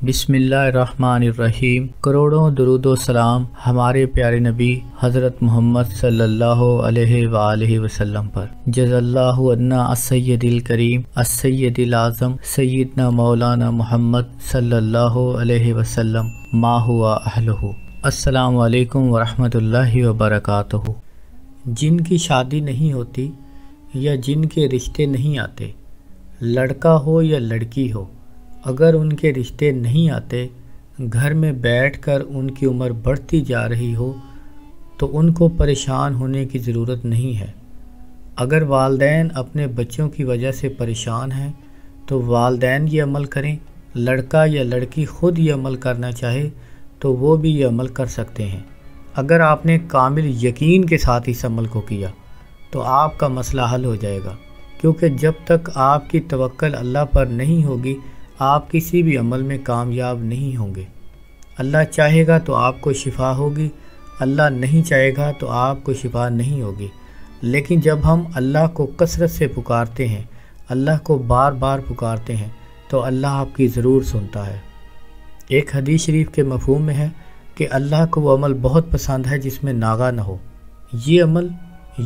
بسم اللہ الرحمن الرحیم۔ کروڑوں درود و سلام ہمارے پیارے نبی حضرت محمد صلی اللہ علیہ وآلہ وسلم پر۔ جزا اللہ عنا السید الکریم السید الاعظم سیدنا مولانا محمد صلی اللہ علیہ وسلم ما ہوا اہلہ۔ السلام علیکم ورحمۃ اللہ وبرکاتہ۔ جن کی شادی نہیں ہوتی یا جن کے رشتے نہیں آتے، لڑکا ہو یا لڑکی ہو، اگر ان کے رشتے نہیں آتے، گھر میں بیٹھ کر ان کی عمر بڑھتی جا رہی ہو تو ان کو پریشان ہونے کی ضرورت نہیں ہے۔ اگر والدین اپنے بچوں کی وجہ سے پریشان ہیں تو والدین یہ عمل کریں، لڑکا یا لڑکی خود یہ عمل کرنا چاہے تو وہ بھی یہ عمل کر سکتے ہیں۔ اگر آپ نے کامل یقین کے ساتھ اس عمل کو کیا تو آپ کا مسئلہ حل ہو جائے گا، کیونکہ جب تک آپ کی توکل اللہ پر نہیں ہوگی آپ کسی بھی عمل میں کامیاب نہیں ہوں گے۔ اللہ چاہے گا تو آپ کو شفا ہوگی، اللہ نہیں چاہے گا تو آپ کو شفا نہیں ہوگی۔ لیکن جب ہم اللہ کو کثرت سے پکارتے ہیں، اللہ کو بار بار پکارتے ہیں تو اللہ آپ کی ضرور سنتا ہے۔ ایک حدیث شریف کے مفہوم میں ہے کہ اللہ کو وہ عمل بہت پسند ہے جس میں ناغہ نہ ہو۔ یہ عمل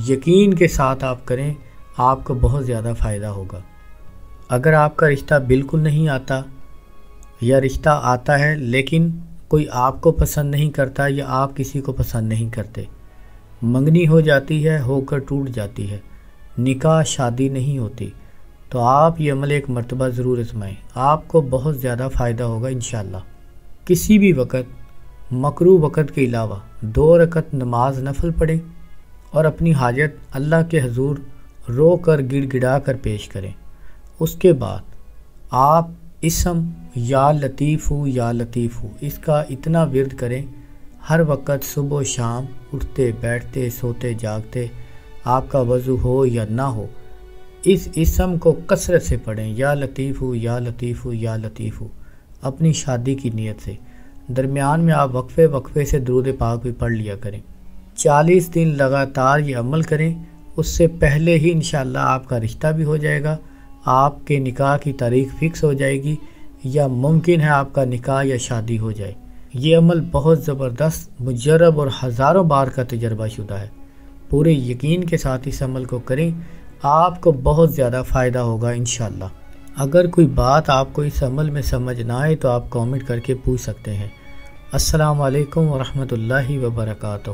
یقین کے ساتھ آپ کریں، آپ کو بہت زیادہ فائدہ ہوگا۔ اگر آپ کا رشتہ بالکل نہیں آتا یا رشتہ آتا ہے لیکن کوئی آپ کو پسند نہیں کرتا یا آپ کسی کو پسند نہیں کرتے، منگنی ہو جاتی ہے، ہو کر ٹوٹ جاتی ہے، نکاح شادی نہیں ہوتی، تو آپ یہ عمل ایک مرتبہ ضرور آزمائیں، آپ کو بہت زیادہ فائدہ ہوگا انشاءاللہ۔ کسی بھی وقت مکروہ وقت کے علاوہ 2 رکعت نماز نفل پڑھیں اور اپنی حاجت اللہ کے حضور رو کر گڑ گڑا کر پیش کریں۔ اس کے بعد آپ اسم یا لطیف یا لطیف اس کا اتنا ورد کریں، ہر وقت صبح و شام اٹھتے بیٹھتے سوتے جاگتے، آپ کا وضو ہو یا نہ ہو، اس اسم کو کثرت سے پڑھیں، یا لطیف یا لطیف یا لطیف، اپنی شادی کی نیت سے۔ درمیان میں آپ وقفے سے درود پاک بھی پڑھ لیا کریں۔ 40 دن لگاتار یہ عمل کریں، اس سے پہلے ہی انشاءاللہ آپ کا رشتہ بھی ہو جائے گا، آپ کے نکاح کی تاریخ فکس ہو جائے گی، یا ممکن ہے آپ کا نکاح یا شادی ہو جائے۔ یہ عمل بہت زبردست، مجرب اور ہزاروں بار کا تجربہ شدہ ہے۔ پورے یقین کے ساتھ اس عمل کو کریں، آپ کو بہت زیادہ فائدہ ہوگا انشاءاللہ۔ اگر کوئی بات آپ کو اس عمل میں سمجھ نہ آئے تو آپ کامنٹ کر کے پوچھ سکتے ہیں۔ السلام علیکم ورحمۃ اللہ وبرکاتہ۔